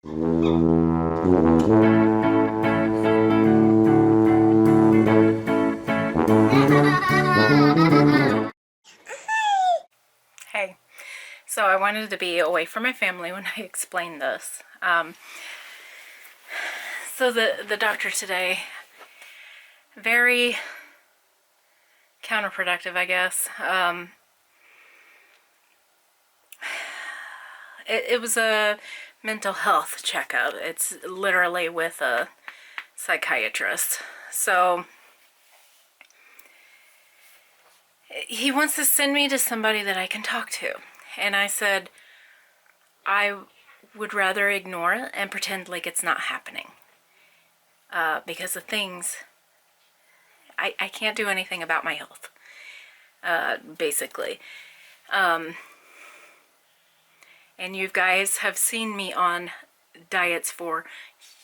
Hey, so I wanted to be away from my family when I explained this. So the doctor today, very counterproductive, I guess. It was a mental health checkup. It's literally with a psychiatrist. So he wants to send me to somebody that I can talk to. And I said, I would rather ignore it and pretend like it's not happening. Because the things, I can't do anything about my health, basically. And you guys have seen me on diets for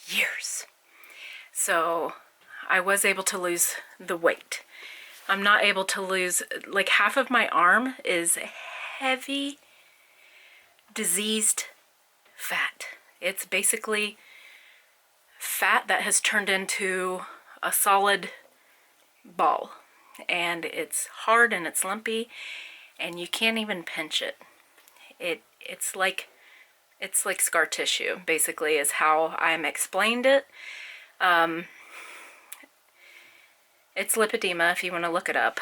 years. So I was able to lose the weight. I'm not able to lose, like half of my arm is heavy, diseased fat. It's basically fat that has turned into a solid ball. And it's hard and it's lumpy and you can't even pinch it. It's like scar tissue, basically, is how I'm explained it. It's lipedema, if you want to look it up.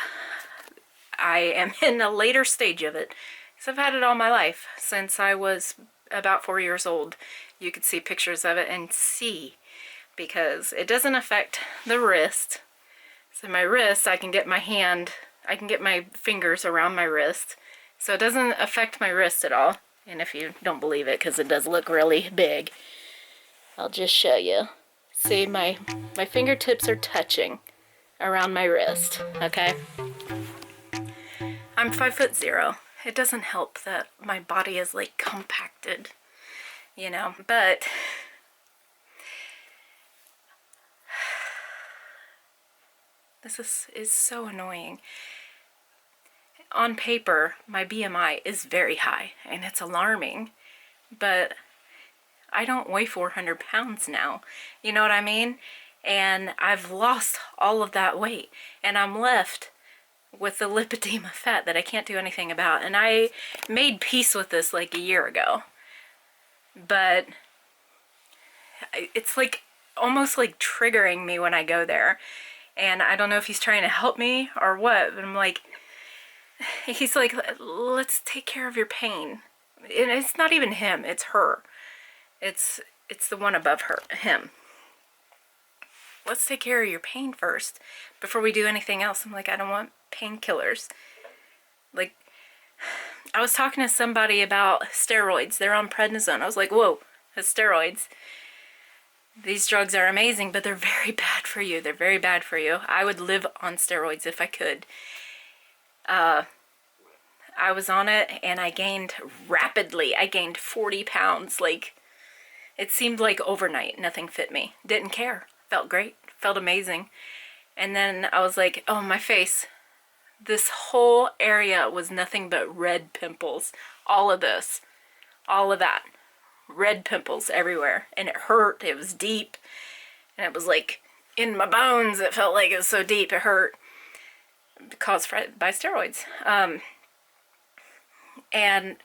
I am in a later stage of it, because I've had it all my life, since I was about 4 years old. You could see pictures of it and see, because it doesn't affect the wrist. So my wrist, I can get my fingers around my wrist, so it doesn't affect my wrist at all. And if you don't believe it, because it does look really big, I'll just show you. See, my fingertips are touching around my wrist, okay? I'm 5'0". It doesn't help that my body is like compacted, you know, but this is so annoying. On paper, my BMI is very high, and it's alarming, but I don't weigh 400 pounds now, you know what I mean? And I've lost all of that weight, and I'm left with the lipedema fat that I can't do anything about. And I made peace with this like a year ago, but it's like almost like triggering me when I go there. And I don't know if he's trying to help me or what, but I'm like, he's like, let's take care of your pain. And it's not even him, it's her. It's the one above him. Let's take care of your pain first before we do anything else. I'm like, I don't want painkillers. Like, I was talking to somebody about steroids. They're on prednisone. I was like, whoa, that's steroids. These drugs are amazing, but they're very bad for you. They're very bad for you. I would live on steroids if I could. I was on it and I gained rapidly. I gained 40 pounds. Like, it seemed like overnight. Nothing fit me. Didn't care. Felt great. Felt amazing. And then I was like, oh, my face. This whole area was nothing but red pimples. All of this. All of that. Red pimples everywhere. And it hurt. It was deep. And it was like in my bones. It felt like it was so deep. It hurt. Caused by steroids. And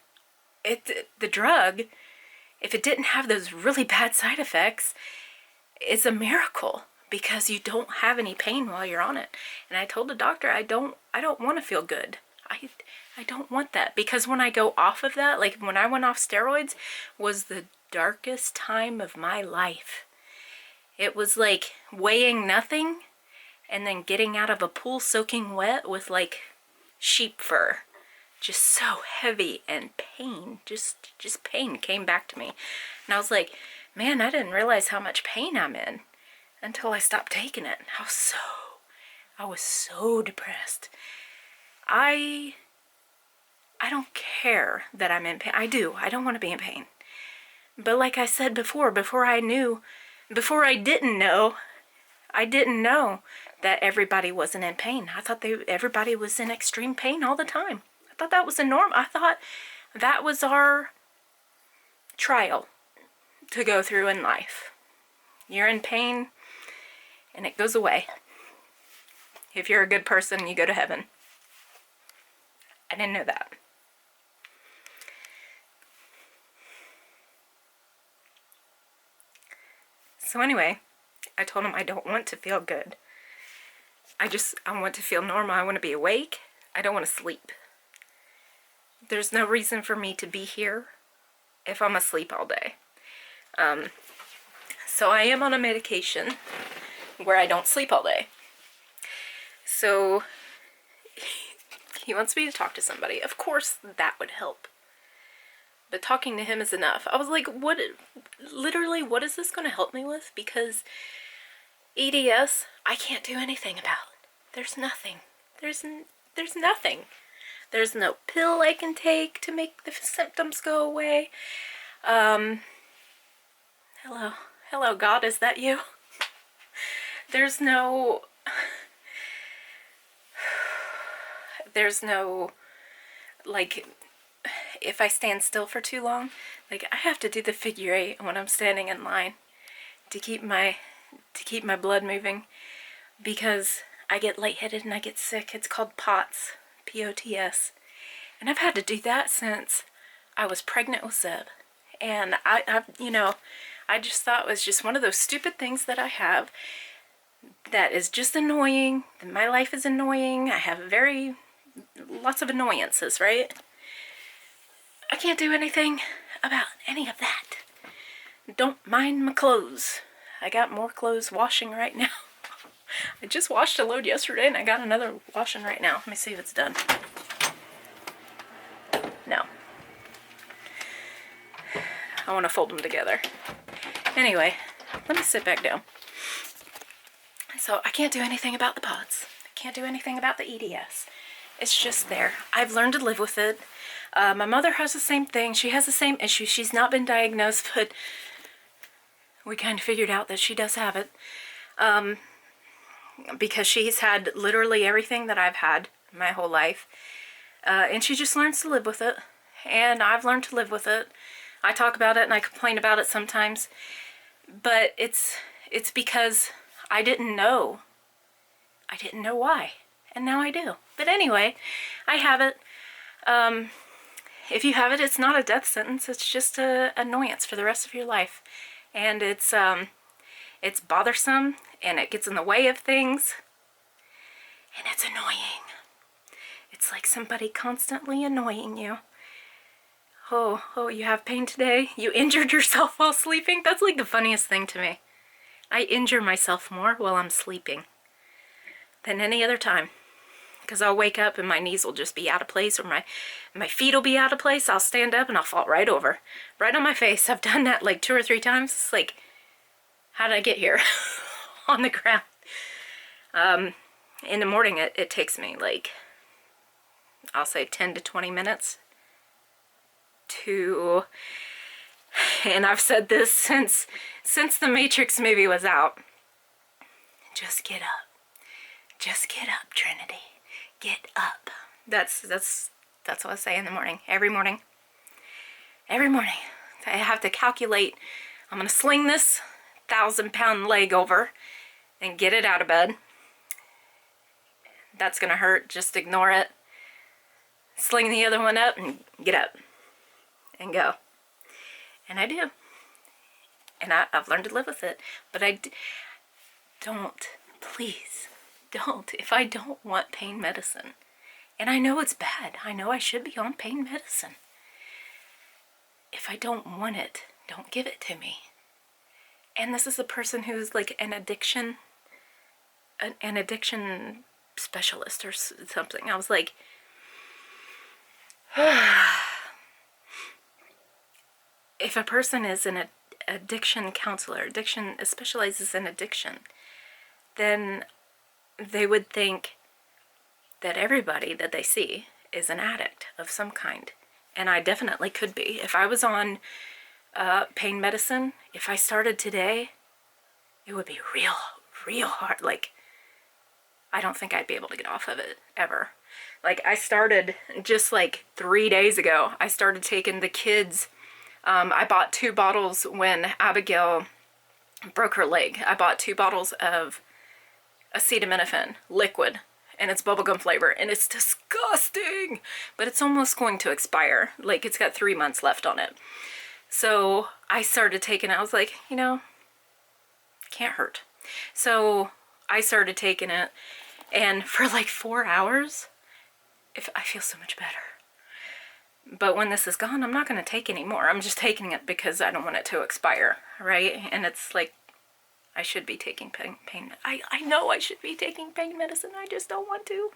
the drug, if it didn't have those really bad side effects, it's a miracle, because you don't have any pain while you're on it. And I told the doctor, I don't want to feel good. I don't want that, because when I go off of that, like when I went off steroids, was the darkest time of my life. It was like weighing nothing and then getting out of a pool soaking wet with like sheep fur. Just so heavy, and pain, just pain came back to me. And I was like, man, I didn't realize how much pain I'm in until I stopped taking it. I was so depressed. I don't care that I'm in pain. I don't want to be in pain. But like I said before I didn't know that everybody wasn't in pain. I thought everybody was in extreme pain all the time. I thought that was the norm. I thought that was our trial. to go through in life. You're in pain, and it goes away. If you're a good person, you go to heaven. I didn't know that. So anyway, I told him I don't want to feel good. I want to feel normal. I want to be awake. I don't want to sleep. There's no reason for me to be here if I'm asleep all day. So I am on a medication where I don't sleep all day. So he wants me to talk to somebody. Of course that would help. But talking to him is enough. I was like, what is this going to help me with? Because EDS, I can't do anything about. There's nothing. There's nothing. There's no pill I can take to make the symptoms go away. Hello, God, is that you? There's no, like, if I stand still for too long, like, I have to do the figure 8 when I'm standing in line to keep my blood moving, because I get lightheaded and I get sick. It's called POTS, P-O-T-S, and I've had to do that since I was pregnant with Zeb. And I just thought it was just one of those stupid things that I have that is just annoying. My life is annoying. I have lots of annoyances, right? I can't do anything about any of that. Don't mind my clothes. I got more clothes washing right now. I just washed a load yesterday and I got another washing right now. Let me see if it's done. No. I want to fold them together. Anyway, let me sit back down. So I can't do anything about the POTS. I can't do anything about the EDS. It's just there. I've learned to live with it. My mother has the same thing. She has the same issue. She's not been diagnosed, but we kind of figured out that she does have it. Because she's had literally everything that I've had my whole life. And she just learns to live with it. And I've learned to live with it. I talk about it and I complain about it sometimes. But it's because I didn't know. I didn't know why. And now I do. But anyway, I have it. If you have it, it's not a death sentence. It's just an annoyance for the rest of your life. And it's bothersome, and it gets in the way of things, and it's annoying. It's like somebody constantly annoying you. Oh, you have pain today? You injured yourself while sleeping? That's like the funniest thing to me. I injure myself more while I'm sleeping than any other time. Because I'll wake up and my knees will just be out of place, or my feet will be out of place. I'll stand up and I'll fall right over. Right on my face. I've done that like 2 or 3 times. It's like, how did I get here? On the ground. In the morning it takes me like, I'll say 10 to 20 minutes to, and I've said this since the Matrix movie was out, just get up. Just get up, Trinity. Get up. That's what I say in the morning. Every morning. Every morning. I have to calculate, I'm going to sling this 1,000-pound leg over and get it out of bed. That's going to hurt. Just ignore it. Sling the other one up and get up. And go. And I do. And I've learned to live with it. But don't. Please. Don't. If I don't want pain medicine. And I know it's bad. I know I should be on pain medicine. If I don't want it, don't give it to me. And this is a person who's like an addiction specialist or something. I was like, if a person is an addiction counselor, specializes in addiction, then they would think that everybody that they see is an addict of some kind. And I definitely could be. If I was on pain medicine, if I started today, it would be real hard. Like, I don't think I'd be able to get off of it ever. Like, I started just like 3 days ago. I started taking the kids' I bought 2 bottles when Abigail broke her leg. I bought 2 bottles of acetaminophen liquid, and it's bubblegum flavor, and it's disgusting, but it's almost going to expire. Like, it's got 3 months left on it. So I started taking it. I was like, you know, can't hurt. So I started taking it, and for like 4 hours, I feel so much better. But when this is gone, I'm not going to take any more. I'm just taking it because I don't want it to expire, right? And it's like, I should be taking pain. I know I should be taking pain medicine. I just don't want to.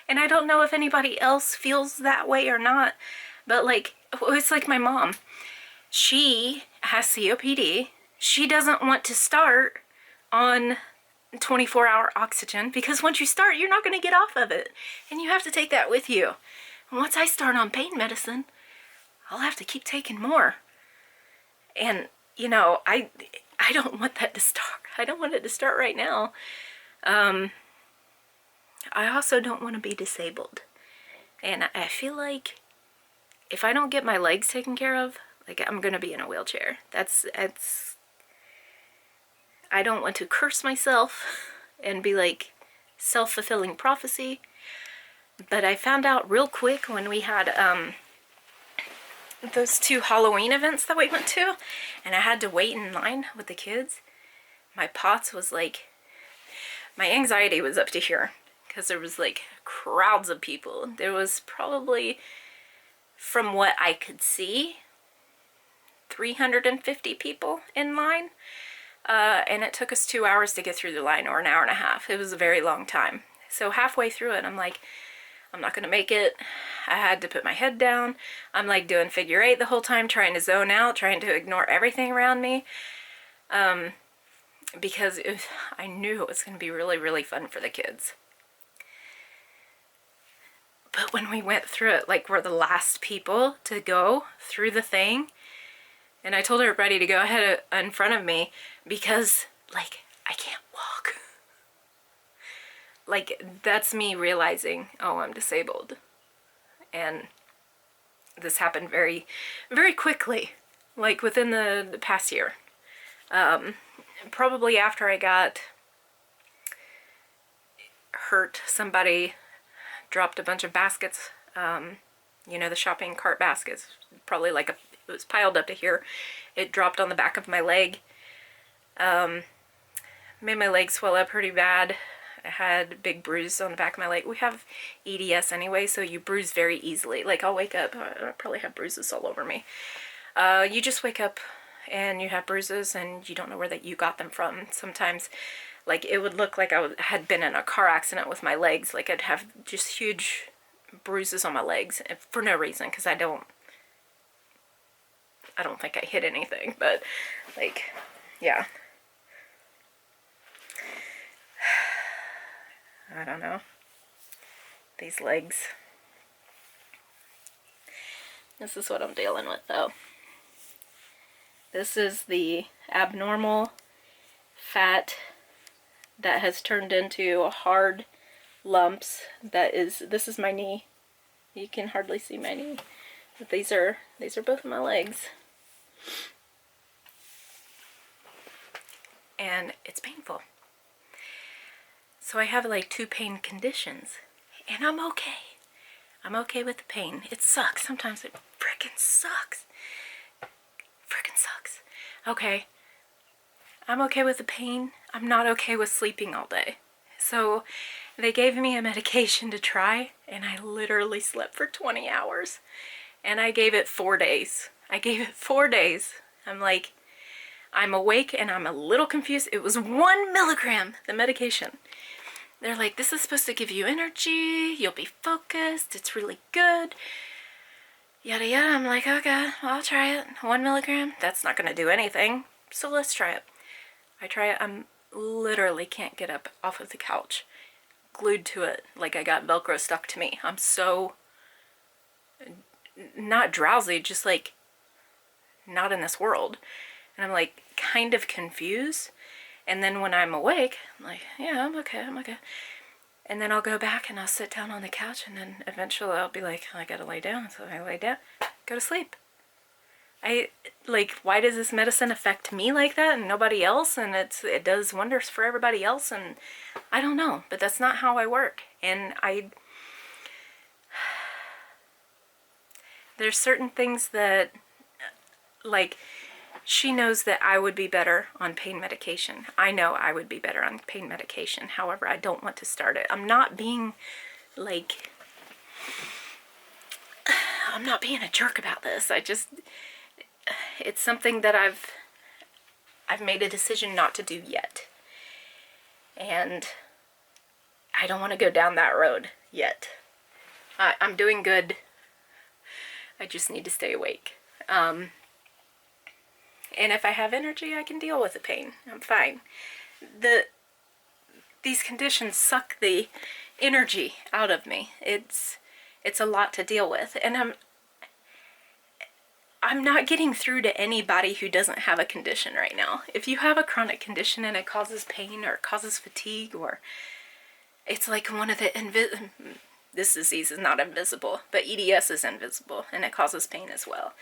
And I don't know if anybody else feels that way or not. But like, it's like my mom. She has COPD. She doesn't want to start on 24-hour oxygen because once you start, you're not going to get off of it. And you have to take that with you. And once I start on pain medicine, I'll have to keep taking more. And, you know, I don't want that to start. I don't want it to start right now. I also don't want to be disabled. And I feel like if I don't get my legs taken care of, like, I'm going to be in a wheelchair. I don't want to curse myself and be like self-fulfilling prophecy. But I found out real quick when we had those 2 Halloween events that we went to, and I had to wait in line with the kids. My POTS was like, my anxiety was up to here because there was like crowds of people. There was probably, from what I could see, 350 people in line. And it took us 2 hours to get through the line, or an hour and a half. It was a very long time. So halfway through it, I'm like, I'm not going to make it. I had to put my head down. I'm like doing figure 8 the whole time, trying to zone out, trying to ignore everything around me. Because I knew it was going to be really, really fun for the kids. But when we went through it, like, we're the last people to go through the thing. And I told everybody to go ahead in front of me because, like, I can't walk. Like, that's me realizing, oh, I'm disabled. And this happened very, very quickly, like within the past year. Probably after I got hurt, somebody dropped a bunch of baskets, you know, the shopping cart baskets, probably like it was piled up to here. It dropped on the back of my leg. Made my leg swell up pretty bad. I had a big bruise on the back of my leg. We have EDS anyway, so you bruise very easily. Like, I'll wake up, I probably have bruises all over me. You just wake up and you have bruises and you don't know where that you got them from. Sometimes, like, it would look like I had been in a car accident with my legs. Like, I'd have just huge bruises on my legs for no reason, because I don't think I hit anything, but, like, yeah. I don't know. These legs. This is what I'm dealing with, though. This is the abnormal fat that has turned into hard lumps. This is my knee. You can hardly see my knee. But these are both of my legs. And it's painful. So I have like 2 pain conditions, and I'm okay. I'm okay with the pain. It sucks. Sometimes it frickin' sucks. Frickin' sucks. Okay. I'm okay with the pain. I'm not okay with sleeping all day. So they gave me a medication to try, and I literally slept for 20 hours. And I gave it 4 days. I gave it 4 days. I'm like, I'm awake and I'm a little confused. It was 1 milligram, the medication. They're like, this is supposed to give you energy, you'll be focused, it's really good, yada yada. I'm like, okay, I'll try it. 1 milligram, that's not gonna do anything, so let's try it. I try it. I'm literally can't get up off of the couch, glued to it, like I got Velcro stuck to me. I'm so, not drowsy, just like not in this world. And I'm like kind of confused. And then when I'm awake, I'm like, yeah, I'm okay. And then I'll go back and I'll sit down on the couch, and then eventually I'll be like, I gotta lay down. So I lay down, go to sleep. like, why does this medicine affect me like that and nobody else? And it does wonders for everybody else, and I don't know, but that's not how I work. And there's certain things that, like, she knows that I would be better on pain medication. I know I would be better on pain medication. However, I don't want to start it. I'm not being, like, I'm not being a jerk about this. It's something that I've made a decision not to do yet. And I don't want to go down that road yet. I'm doing good. I just need to stay awake. And if I have energy, I can deal with the pain. I'm fine. These conditions suck the energy out of me. It's a lot to deal with. And I'm not getting through to anybody who doesn't have a condition right now. If you have a chronic condition and it causes pain or causes fatigue, or it's like one of the this disease is not invisible, but EDS is invisible and it causes pain as well.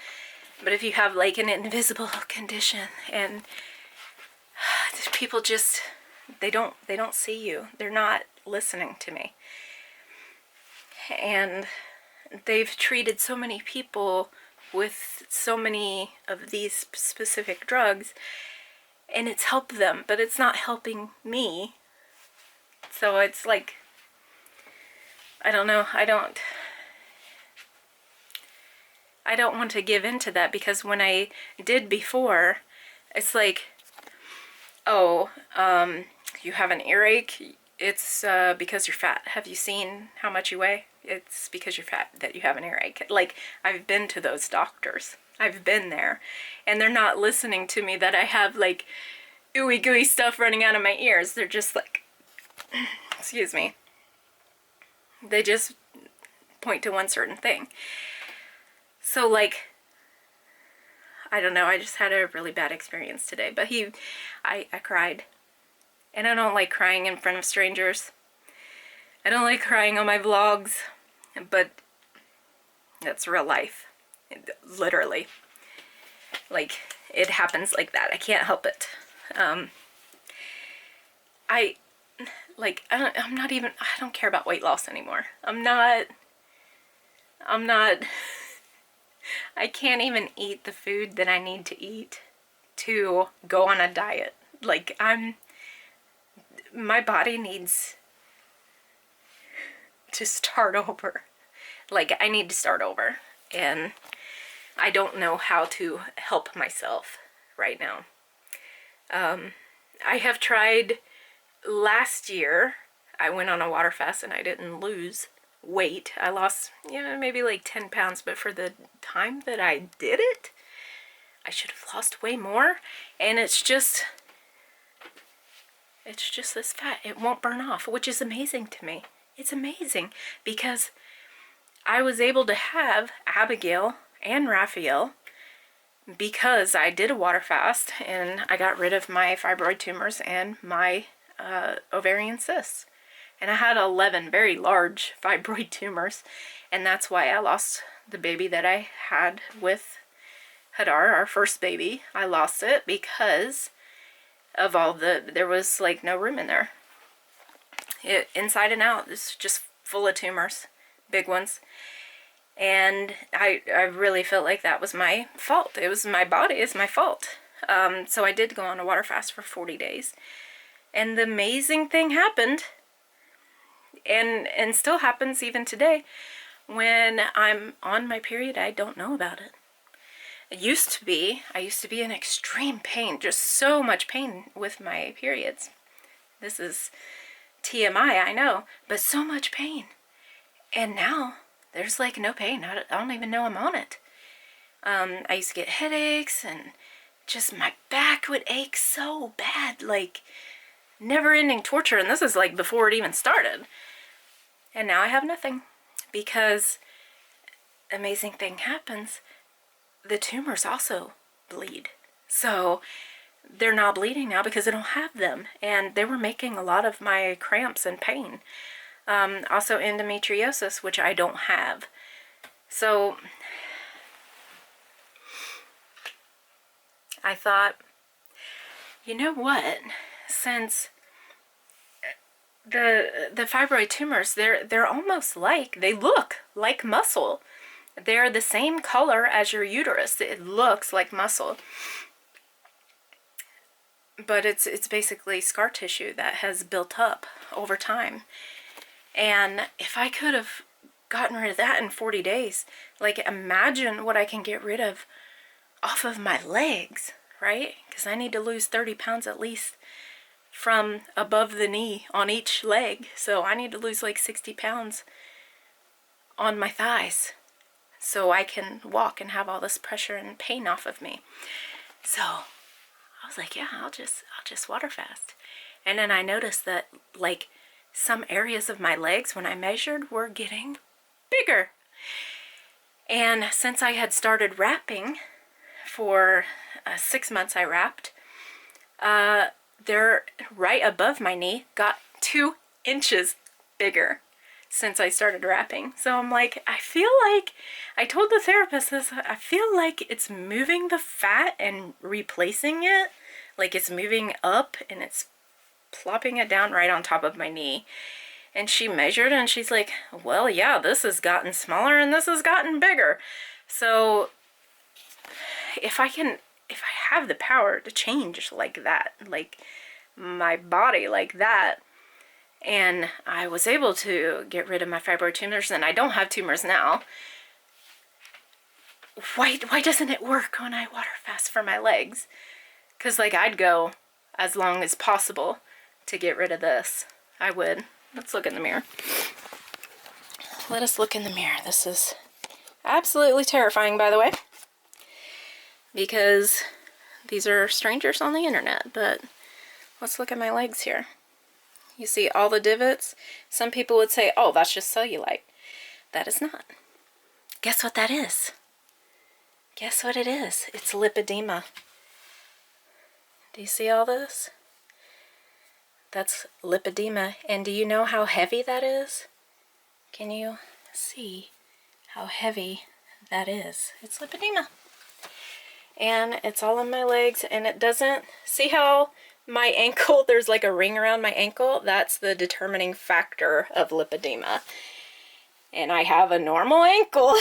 But if you have like an invisible condition and people just, they don't see you. They're not listening to me. And they've treated so many people with so many of these specific drugs, and it's helped them, but it's not helping me. So it's like, I don't know, I don't want to give in to that, because when I did before, it's like, oh, you have an earache, it's because you're fat. Have you seen how much you weigh? It's because you're fat that you have an earache. Like, I've been to those doctors. I've been there. And they're not listening to me that I have, like, ooey gooey stuff running out of my ears. They're just like, excuse me. They just point to one certain thing. So, like, I don't know, I just had a really bad experience today. But I cried. And I don't like crying in front of strangers. I don't like crying on my vlogs. But that's real life. Literally. Like, it happens like that. I can't help it. I don't care about weight loss anymore. I can't even eat the food that I need to eat to go on a diet. Like, my body needs to start over. Like, I need to start over. And I don't know how to help myself right now. I have tried. Last year, I went on a water fast and I didn't lose weight. I lost, maybe like 10 pounds, but for the time that I did it, I should have lost way more. And it's just this fat. It won't burn off, which is amazing to me. It's amazing because I was able to have Abigail and Raphael because I did a water fast and I got rid of my fibroid tumors and my ovarian cysts. And I had 11 very large fibroid tumors, and that's why I lost the baby that I had with Hadar, our first baby. I lost it because of there was like no room in there. Inside and out, it's just full of tumors, big ones. And I really felt like that was my fault. It was my body, it's my fault. So I did go on a water fast for 40 days. And the amazing thing happened, and still happens even today. When I'm on my period, I don't know about it. I used to be in extreme pain, just so much pain with my periods. This is TMI, I know, but so much pain. And now, there's like no pain. I don't even know I'm on it. I used to get headaches, and just my back would ache so bad, like never-ending torture, and this is like before it even started. And now I have nothing, because amazing thing happens, the tumors also bleed. So they're not bleeding now because I don't have them, and they were making a lot of my cramps and pain. Also endometriosis, which I don't have. So I thought, you know what, since the fibroid tumors, they're almost like, they look like muscle. They're the same color as your uterus. It looks like muscle. But it's basically scar tissue that has built up over time. And if I could have gotten rid of that in 40 days, like, imagine what I can get rid of off of my legs, right? Because I need to lose 30 pounds at least from above the knee on each leg. So I need to lose like 60 pounds on my thighs so I can walk and have all this pressure and pain off of me. So I was like, yeah, I'll just water fast. And then I noticed that, like, some areas of my legs when I measured were getting bigger. And since I had started wrapping for 6 months, I wrapped, they're right above my knee, got 2 inches bigger since I started wrapping. So I'm like, I feel like, I told the therapist this, I feel like it's moving the fat and replacing it. Like, it's moving up and it's plopping it down right on top of my knee. And she measured and she's like, well, yeah, this has gotten smaller and this has gotten bigger. So if I have the power to change like that, like my body like that, and I was able to get rid of my fibroid tumors, and I don't have tumors now, why doesn't it work when I water fast for my legs? Because, like, I'd go as long as possible to get rid of this. I would. Let's look in the mirror. Let us look in the mirror. This is absolutely terrifying, by the way, because these are strangers on the internet. But let's look at my legs here. You see all the divots? Some people would say, oh, that's just cellulite. That is not. Guess what that is? Guess what it is? It's lipedema. Do you see all this? That's lipedema. And do you know how heavy that is? Can you see how heavy that is? It's lipedema. And it's all in my legs, and it doesn't, see how my ankle, there's like a ring around my ankle? That's the determining factor of lipedema. And I have a normal ankle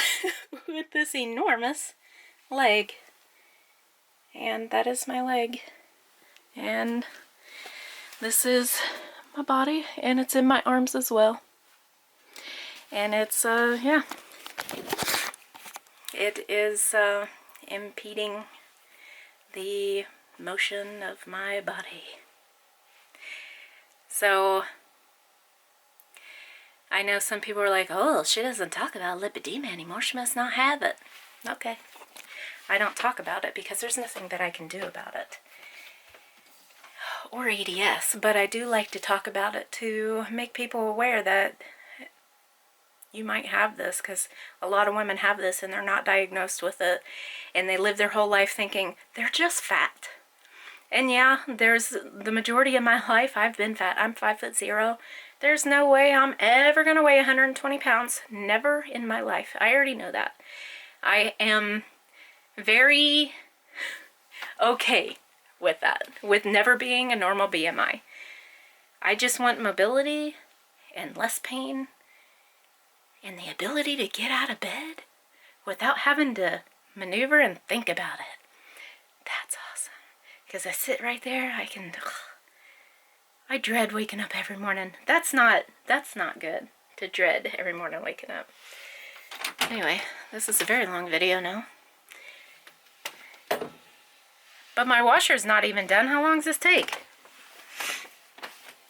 with this enormous leg. And that is my leg. And this is my body, and it's in my arms as well. And it's, yeah. It is, impeding the motion of my body. So I know some people are like, oh, she doesn't talk about lipedema anymore, she must not have it. Okay, I don't talk about it because there's nothing that I can do about it, or EDS, but I do like to talk about it to make people aware that you might have this, because a lot of women have this and they're not diagnosed with it, and they live their whole life thinking they're just fat. And yeah, there's the majority of my life I've been fat. I'm 5'0". There's no way I'm ever gonna weigh 120 pounds. Never in my life. I already know that. I am very okay with that, with never being a normal BMI. I just want mobility and less pain and the ability to get out of bed without having to maneuver and think about it. That's awesome. Because I sit right there, I dread waking up every morning. That's not good, to dread every morning waking up. Anyway, this is a very long video now. But my washer's not even done. How long does this take?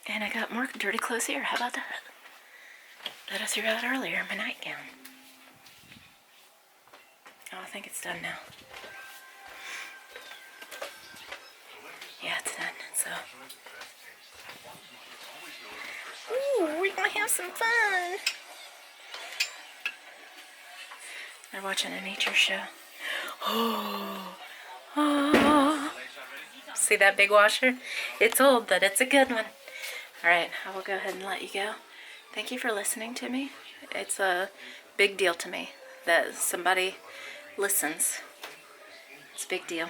And I got more dirty clothes here. How about that? That I threw out earlier in my nightgown. Oh, I think it's done now. Yeah, it's done. So, ooh, we're gonna have some fun. They're watching a nature show. Oh. See that big washer? It's old, but it's a good one. Alright, I will go ahead and let you go. Thank you for listening to me. It's a big deal to me that somebody listens. It's a big deal.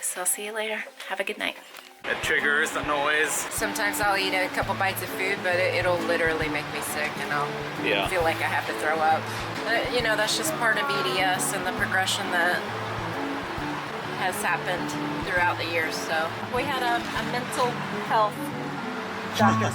So I'll see you later. Have a good night. It triggers the noise. Sometimes I'll eat a couple bites of food, but it'll literally make me sick, and I'll feel like I have to throw up. But, you know, that's just part of EDS and the progression that has happened throughout the years. So we had a mental health doctor's